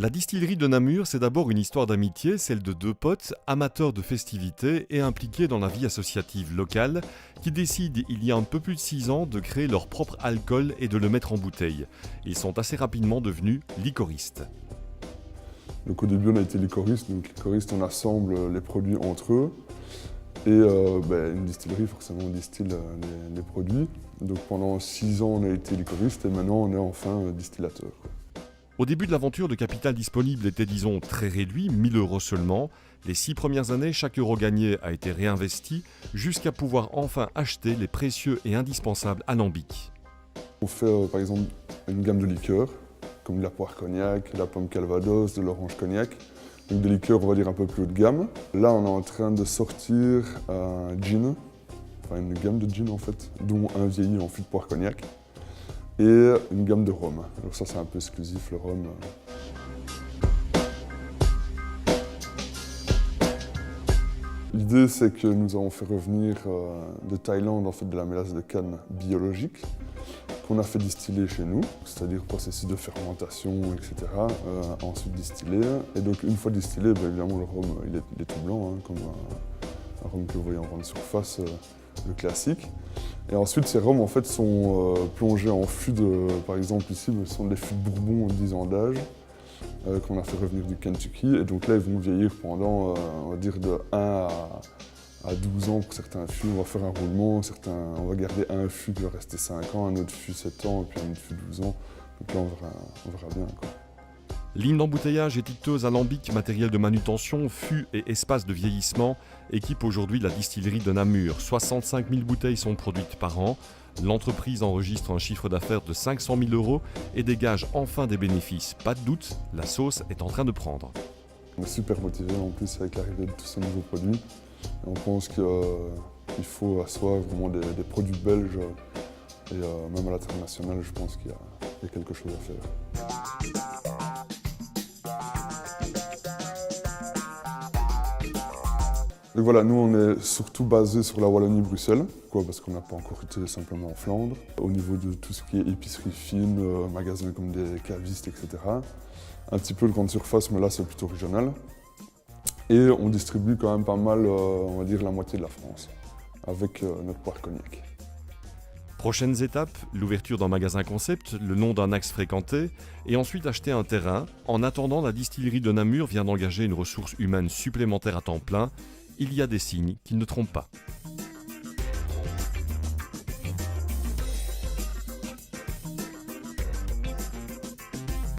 La distillerie de Namur, c'est d'abord une histoire d'amitié, celle de deux potes, amateurs de festivités et impliqués dans la vie associative locale, qui décident il y a un peu plus de 6 ans de créer leur propre alcool et de le mettre en bouteille. Ils sont assez rapidement devenus liquoristes. Donc au début on a été liquoriste, donc liquoriste on assemble les produits entre eux. Et une distillerie forcément on distille les produits. Donc pendant 6 ans on a été liquoriste et maintenant on est enfin distillateur. Au début de l'aventure, le capital disponible était disons très réduit, 1 000 € seulement. Les 6 premières années, chaque euro gagné a été réinvesti jusqu'à pouvoir enfin acheter les précieux et indispensables alambics. On fait par exemple une gamme de liqueurs, comme de la poire cognac, de la pomme calvados, de l'orange cognac. Donc des liqueurs on va dire un peu plus haut de gamme. Là on est en train de sortir un gin, enfin une gamme de gin en fait, dont un vieilli en fût de poire cognac. Et une gamme de rhum. Alors ça c'est un peu exclusif le rhum. L'idée c'est que nous avons fait revenir de Thaïlande en fait de la mélasse de canne biologique qu'on a fait distiller chez nous, c'est-à-dire processus de fermentation, etc. Ensuite distillé. Et donc une fois distillé, évidemment le rhum il est tout blanc, hein, comme un rhum que vous voyez en grande surface, le classique. Et ensuite, ces rhums en fait, sont plongés en fûts par exemple ici, ce sont des fûts de Bourbon de 10 ans d'âge qu'on a fait revenir du Kentucky. Et donc là, ils vont vieillir pendant, on va dire, de 1 à 12 ans pour certains fûts. On va faire un roulement, on va garder un fût qui va rester 5 ans, un autre fût 7 ans, et puis un autre fût 12 ans. Donc là, on verra bien, quoi. Ligne d'embouteillage, étiqueteuse, alambic, matériel de manutention, fûts et espace de vieillissement équipent aujourd'hui la distillerie de Namur. 65 000 bouteilles sont produites par an. L'entreprise enregistre un chiffre d'affaires de 500 000 € et dégage enfin des bénéfices. Pas de doute, la sauce est en train de prendre. On est super motivés en plus avec l'arrivée de tous ces nouveaux produits. Et on pense qu'il faut asseoir vraiment des produits belges et même à l'international, je pense qu'il y a quelque chose à faire. Donc voilà, nous on est surtout basé sur la Wallonie-Bruxelles, parce qu'on n'a pas encore été simplement en Flandre. Au niveau de tout ce qui est épicerie fine, magasins comme des cavistes, etc. Un petit peu de grande surface, mais là c'est plutôt régional. Et on distribue quand même pas mal, on va dire la moitié de la France, avec notre poire cognac. Prochaines étapes, l'ouverture d'un magasin concept, le nom d'un axe fréquenté, et ensuite acheter un terrain. En attendant, la distillerie de Namur vient d'engager une ressource humaine supplémentaire à temps plein. Il y a des signes qui ne trompent pas.